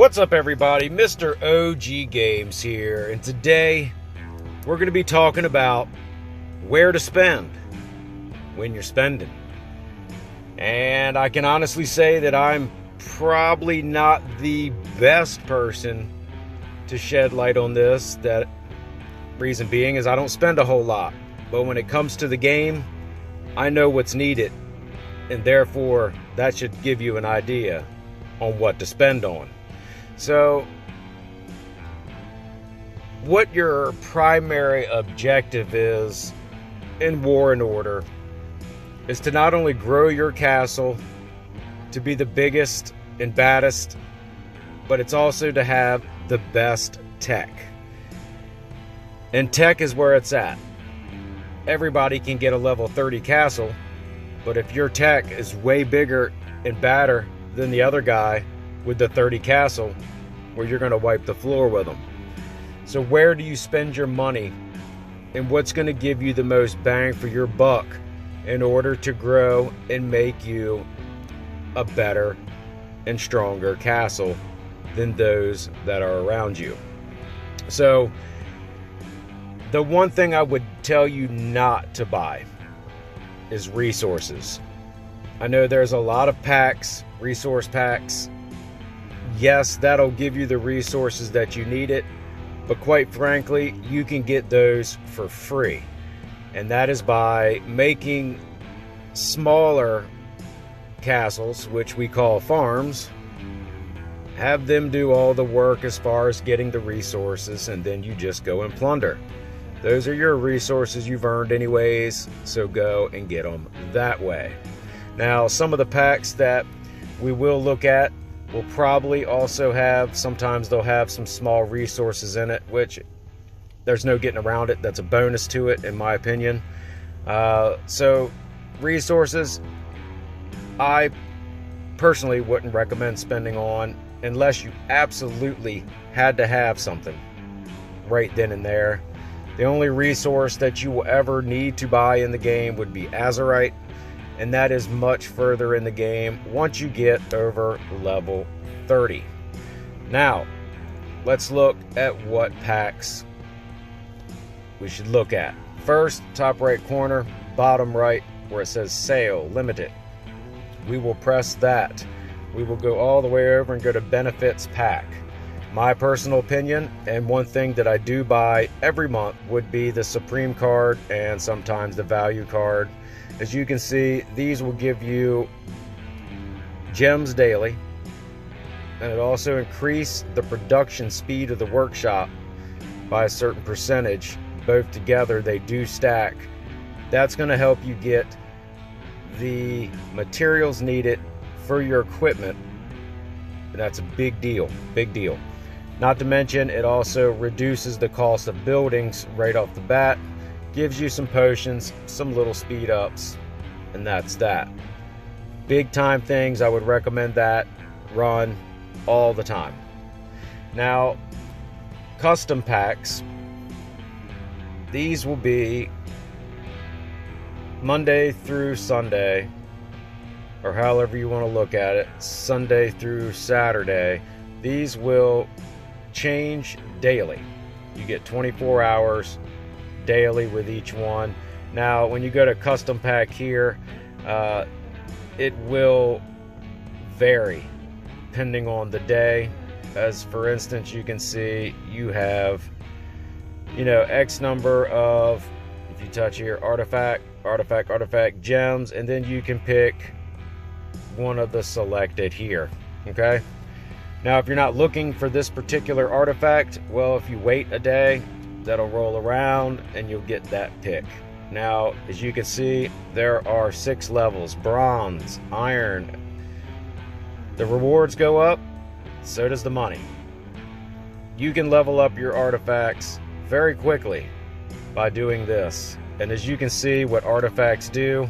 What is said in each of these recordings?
What's up, everybody? Mr. OG Games here, and today we're going to be talking about where to spend when you're spending. And I can honestly say that I'm probably not the best person to shed light on this. That reason being is I don't spend a whole lot, but when it comes to the game, I know what's needed, and therefore that should give you an idea on what to spend on. So, what your primary objective is in War and Order is to not only grow your castle to be the biggest and baddest, but it's also to have the best tech. And tech is where it's at. Everybody can get a level 30 castle, but if your tech is way bigger and badder than the other guy with the 30 castle, where you're going to wipe the floor with them. So where do you spend your money, and what's going to give you the most bang for your buck in order to grow and make you a better and stronger castle than those that are around you? So the one thing I would tell you not to buy is resources. I know there's a lot of packs, resource packs. Yes, that'll give you the resources that you need it, but quite frankly, you can get those for free. And that is by making smaller castles, which we call farms, have them do all the work as far as getting the resources, and then you just go and plunder. Those are your resources you've earned anyways, so go and get them that way. Now, some of the packs that we will look at will probably also have, sometimes they'll have some small resources in it, which there's no getting around it. That's a bonus to it, in my opinion. So resources, I personally wouldn't recommend spending on unless you absolutely had to have something right then and there. The only resource that you will ever need to buy in the game would be Azurite, and that is much further in the game once you get over level 30. Now, let's look at what packs we should look at. First, top right corner, bottom right, where it says Sale Limited. We will press that. We will go all the way over and go to Benefits Pack. My personal opinion, and one thing that I do buy every month, would be the Supreme card and sometimes the Value card. As you can see, these will give you gems daily, and it also increase the production speed of the workshop by a certain percentage. Both together, they do stack. That's going to help you get the materials needed for your equipment, and that's a big deal, big deal. Not to mention, it also reduces the cost of buildings right off the bat. Gives you some potions, some little speed ups, and that's that. Big time things, I would recommend that run all the time. Now, custom packs, these will be Monday through Sunday, or however you want to look at it, Sunday through Saturday. These will change daily. You get 24 hours daily with each one. Now, when you go to custom pack here, it will vary depending on the day. As for instance, you can see you have, X number of, if you touch here, artifact, gems, and then you can pick one of the selected here. Okay. Now, if you're not looking for this particular artifact, well, if you wait a day, that'll roll around and you'll get that pick. Now, as you can see, there are 6 levels: bronze, iron. The rewards go up, so does the money. You can level up your artifacts very quickly by doing this. And as you can see what artifacts do,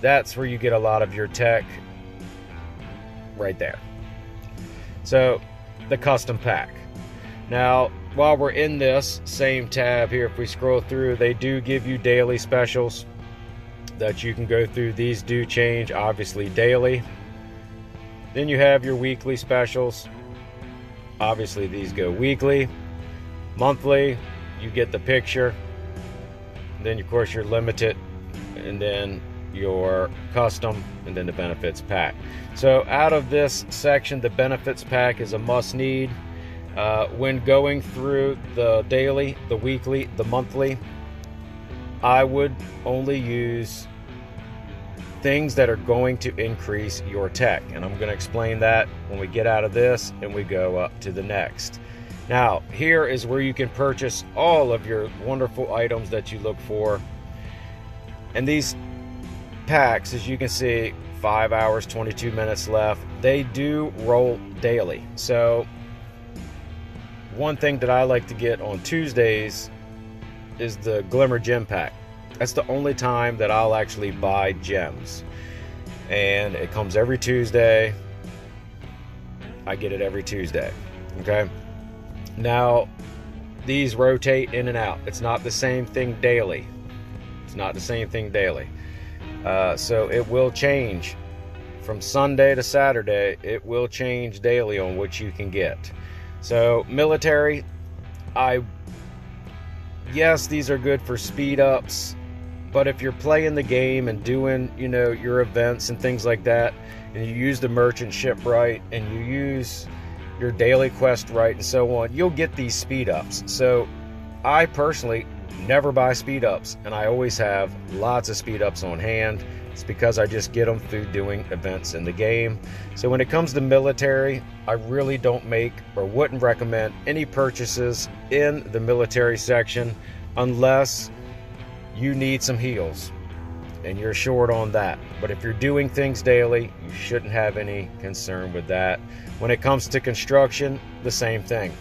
that's where you get a lot of your tech right there. So, the custom pack. Now, while we're in this same tab here, if we scroll through, they do give you daily specials that you can go through. These do change, obviously, daily. Then you have your weekly specials, Obviously these go weekly, monthly, you get the picture. Then of course you're limited, and then your custom, and then the benefits pack. So out of this section, the benefits pack is a must need. When going through the daily, the weekly, the monthly, I would only use things that are going to increase your tech, and I'm going to explain that when we get out of this and we go up to the next. Now here is where you can purchase all of your wonderful items that you look for, and these packs, as you can see, 5 hours 22 minutes left. They do roll daily. So one thing that I like to get on Tuesdays is the Glimmer Gem Pack. That's the only time that I'll actually buy gems, and it comes every Tuesday. I get it every Tuesday. Okay, now these rotate in and out. It's not the same thing daily. It's not the same thing daily. So it will change from Sunday to Saturday. It will change daily on what you can get. So military, yes, these are good for speed ups, but if you're playing the game and doing, your events and things like that, and you use the merchant ship right, and you use your daily quest right, and so on, you'll get these speed ups. So I personally never buy speed ups, and I always have lots of speed ups on hand. It's because I just get them through doing events in the game. So when it comes to military, I really don't make or wouldn't recommend any purchases in the military section unless you need some heals and you're short on that. But if you're doing things daily, you shouldn't have any concern with that. When it comes to construction, the same thing.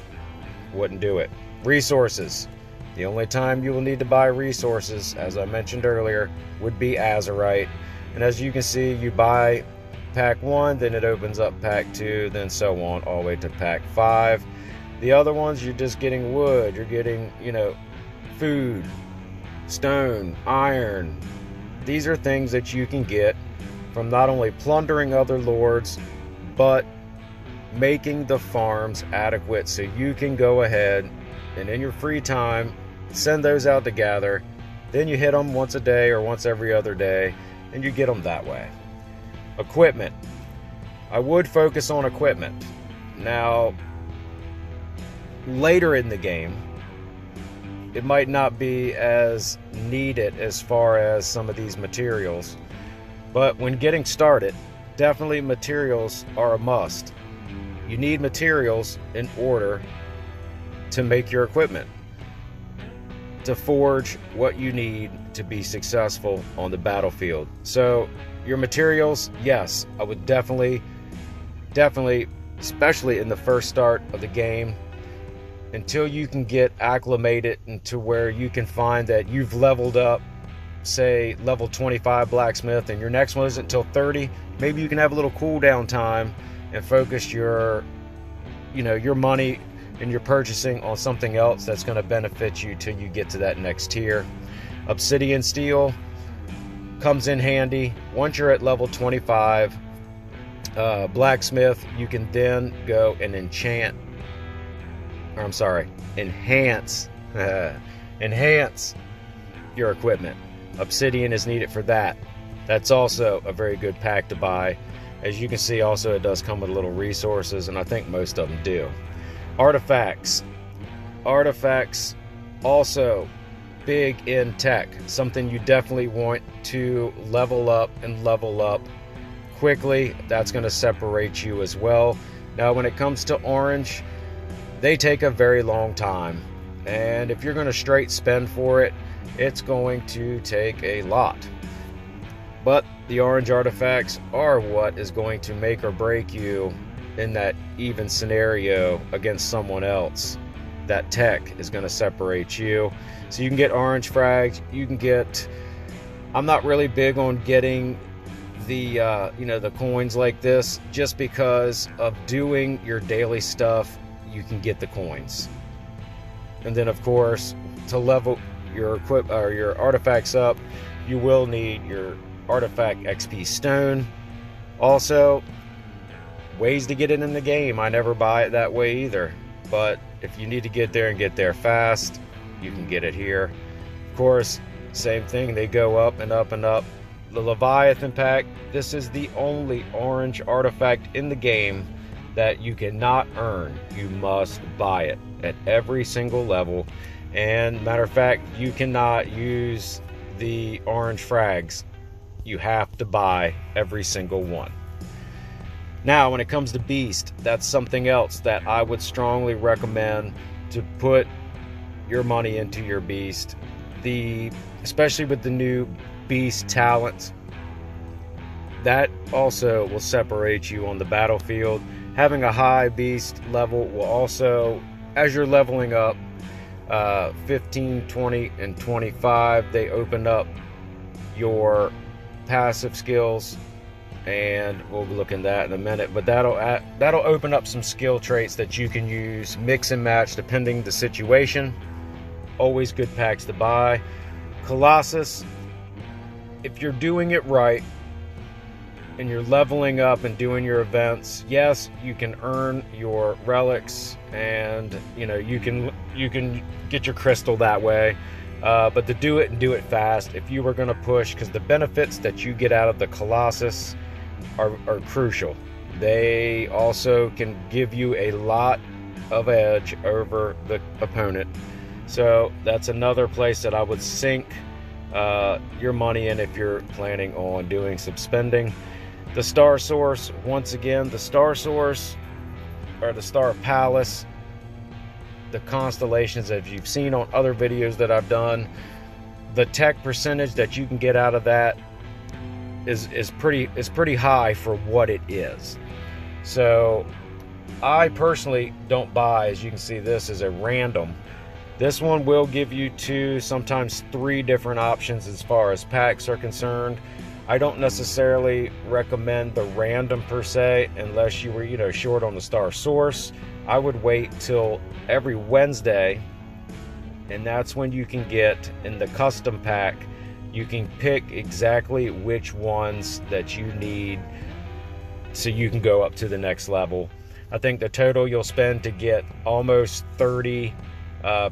Wouldn't do it. Resources. The only time you will need to buy resources, as I mentioned earlier, would be Azurite. And as you can see, you buy pack 1, then it opens up pack 2, then so on, all the way to pack 5. The other ones, you're just getting wood, you're getting, food, stone, iron. These are things that you can get from not only plundering other lords, but making the farms adequate so you can go ahead and in your free time send those out to gather. Then you hit them once a day or once every other day, and you get them that way. Equipment. I would focus on equipment. Now, later in the game, it might not be as needed as far as some of these materials, but when getting started, definitely materials are a must. You need materials in order to make your equipment, to forge what you need to be successful on the battlefield. So your materials, yes, I would definitely, especially in the first start of the game, until you can get acclimated into where you can find that you've leveled up, say level 25 blacksmith, and your next one isn't until 30, maybe you can have a little cooldown time and focus your money and your purchasing on something else that's going to benefit you till you get to that next tier. Obsidian steel comes in handy once you're at level 25. Blacksmith, you can then go and enhance your equipment. Obsidian is needed for that. That's also a very good pack to buy. As you can see, also it does come with little resources, and I think most of them do. Artifacts also big in tech, something you definitely want to level up quickly. That's going to separate you as well. Now when it comes to orange, they take a very long time, and if you're going to straight spend for it, it's going to take a lot. But the orange artifacts are what is going to make or break you in that even scenario against someone else. That tech is going to separate you. So you can get orange frags, you can get, I'm not really big on getting the the coins like this, just because of doing your daily stuff you can get the coins. And then of course, to level your your artifacts up, you will need your artifact XP stone. Also, ways to get it in the game. I never buy it that way either. But if you need to get there and get there fast, you can get it here. Of course, same thing, they go up and up and up. The Leviathan pack, this is the only orange artifact in the game that you cannot earn. You must buy it at every single level. And matter of fact, you cannot use the orange frags. You have to buy every single one. Now, when it comes to Beast, that's something else that I would strongly recommend to put your money into your Beast. Especially with the new Beast talents, that also will separate you on the battlefield. Having a high Beast level will also, as you're leveling up 15, 20, and 25, they open up your passive skills, and we'll look into that in a minute. But that'll open up some skill traits that you can use, mix and match depending the situation. Always good packs to buy. Colossus, if you're doing it right and you're leveling up and doing your events, yes, you can earn your relics, and you can get your crystal that way. But to do it and do it fast, if you were going to push, because the benefits that you get out of the Colossus are crucial. They also can give you a lot of edge over the opponent. So that's another place that I would sink your money in if you're planning on doing some spending. The Star Source, once again, the Star Source or the Star Palace, the constellations, as you've seen on other videos that I've done, the tech percentage that you can get out of that is pretty high for what it is. So I personally don't buy, as you can see, this is a random. This one will give you 2, sometimes 3 different options as far as packs are concerned. I don't necessarily recommend the random per se unless you were short on the Star Source. I would wait till every Wednesday, and that's when you can get in the custom pack. You can pick exactly which ones that you need so you can go up to the next level. I think the total you'll spend to get almost 30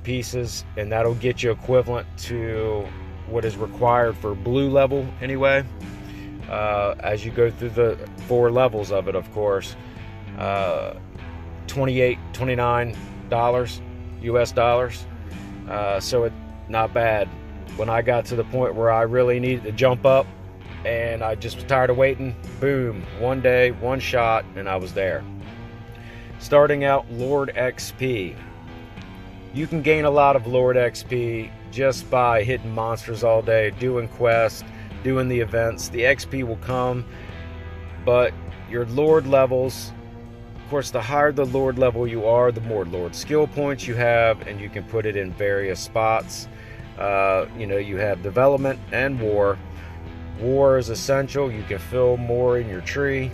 pieces, and that'll get you equivalent to what is required for blue level anyway, as you go through the 4 levels of it, of course. $29 US dollars, so it's not bad. When I got to the point where I really needed to jump up and I just was tired of waiting, boom, one day, one shot, and I was there. Starting out, Lord XP. You can gain a lot of Lord XP just by hitting monsters all day, doing quests, doing the events. The XP will come, but your Lord levels, of course, the higher the Lord level you are, the more Lord skill points you have, and you can put it in various spots. You have development and war. War is essential. You can fill more in your tree.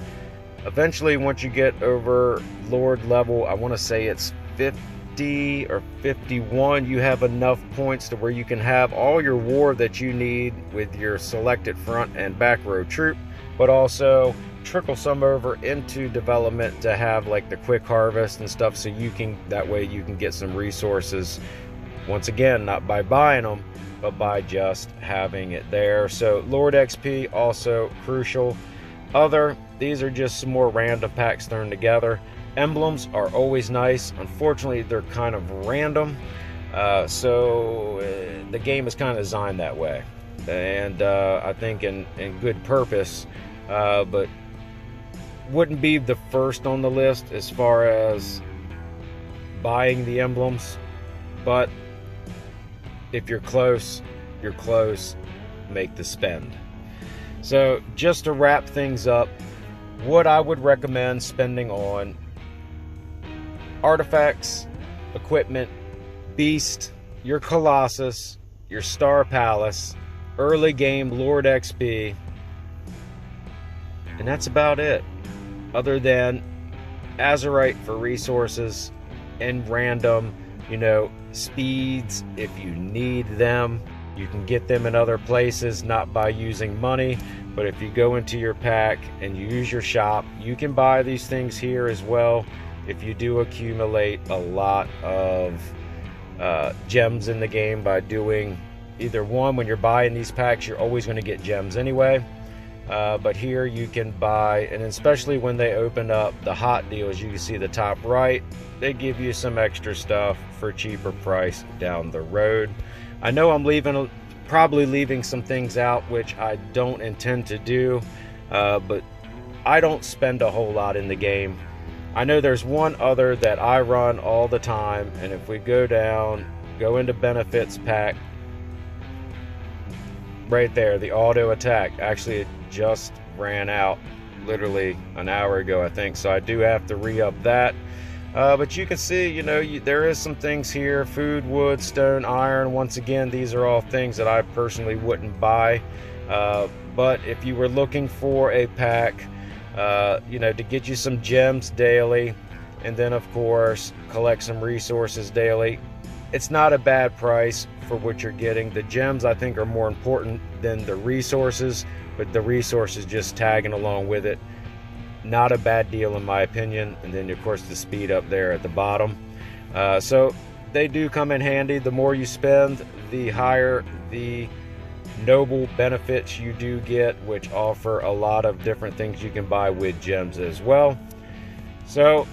Eventually, once you get over Lord level, I want to say it's 50 or 51, you have enough points to where you can have all your war that you need with your selected front and back row troop, but also trickle some over into development to have like the quick harvest and stuff, so that way you can get some resources, once again, not by buying them, but by just having it there. So Lord XP also crucial. These are just some more random packs thrown together. Emblems are always nice. Unfortunately, they're kind of random, so the game is kind of designed that way, and I think in good purpose, but wouldn't be the first on the list as far as buying the emblems. But if you're close, make the spend. So just to wrap things up, what I would recommend spending on: artifacts, equipment, Beast, your Colossus, your Star Palace, early game Lord XP, and that's about it. Other than Azurite for resources and random, speeds if you need them. You can get them in other places, not by using money, but if you go into your pack and you use your shop, you can buy these things here as well. If you do accumulate a lot of gems in the game by doing either one, when you're buying these packs, you're always going to get gems anyway. But here you can buy, and especially when they open up the hot deals, you can see the top right, they give you some extra stuff for cheaper price down the road. I know I'm probably leaving some things out, which I don't intend to do, but I don't spend a whole lot in the game. I know there's one other that I run all the time, and if we go into benefits pack, right there, the auto attack, actually it just ran out literally an hour ago, I think, so I do have to re-up that. But you can see, you know, there is some things here: food, wood, stone, iron. Once again, these are all things that I personally wouldn't buy, but if you were looking for a pack, you know, to get you some gems daily, and then of course collect some resources daily, it's not a bad price for what you're getting. The gems, I think, are more important than the resources, but the resources just tagging along with it, not a bad deal in my opinion. And then of course the speed up there at the bottom. So they do come in handy. The more you spend, the higher the noble benefits you do get, which offer a lot of different things you can buy with gems as well. So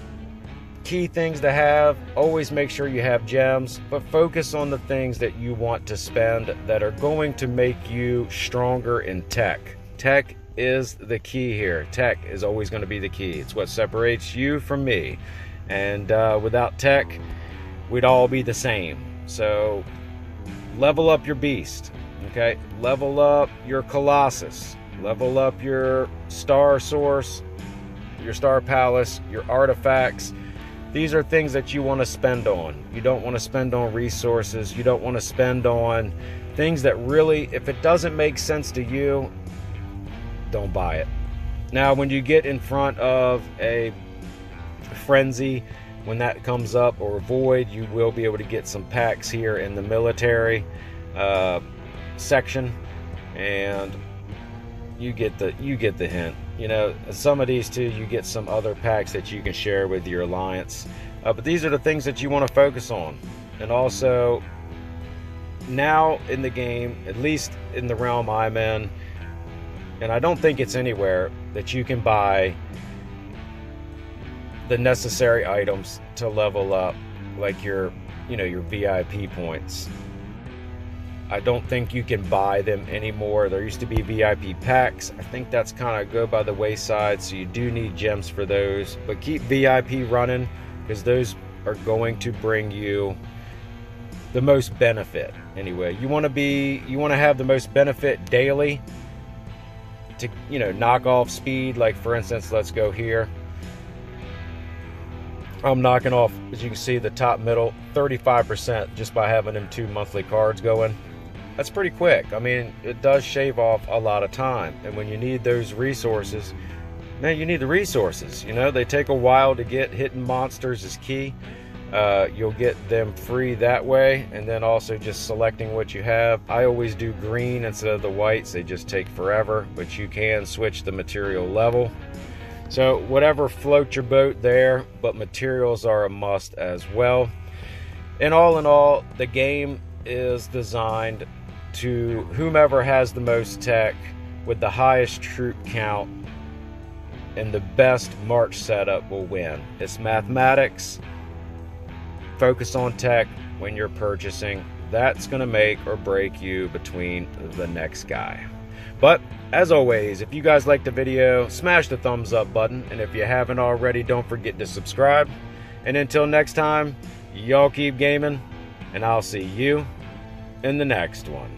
key things to have: always make sure you have gems, but focus on the things that you want to spend that are going to make you stronger in tech. Tech is the key here. Tech is always going to be the key. It's what separates you from me, and without tech we'd all be the same. So level up your beast, okay? Level up your Colossus, level up your Star Source, your Star Palace, your artifacts. These are things that you want to spend on. You don't want to spend on resources. You don't want to spend on things that really, if it doesn't make sense to you, don't buy it. Now, when you get in front of a frenzy, when that comes up, or a void, you will be able to get some packs here in the military section, and you get the hint. You know, some of these too, you get some other packs that you can share with your alliance, but these are the things that you want to focus on. And also, now in the game, at least in the realm I'm in, and I don't think it's anywhere, that you can buy the necessary items to level up, like your VIP points. I don't think you can buy them anymore. There used to be VIP packs. I think that's kind of go by the wayside, so you do need gems for those. But keep VIP running, because those are going to bring you the most benefit. Anyway, you want to have the most benefit daily to, you know, knock off speed. Like for instance, let's go here. I'm knocking off, as you can see, the top middle 35% just by having them 2 monthly cards going. That's pretty quick. I mean, it does shave off a lot of time. And when you need those resources, man, you need the resources. You know, they take a while to get. Hitting monsters is key. You'll get them free that way, and then also just selecting what you have. I always do green instead of the whites. They just take forever, but you can switch the material level. So whatever floats your boat there, but materials are a must as well. And all in all, the game is designed to whomever has the most tech with the highest troop count and the best march setup will win. It's mathematics. Focus on tech when you're purchasing. That's going to make or break you between the next guy. But as always, if you guys liked the video, smash the thumbs up button, and if you haven't already, don't forget to subscribe. And until next time, y'all keep gaming, and I'll see you in the next one.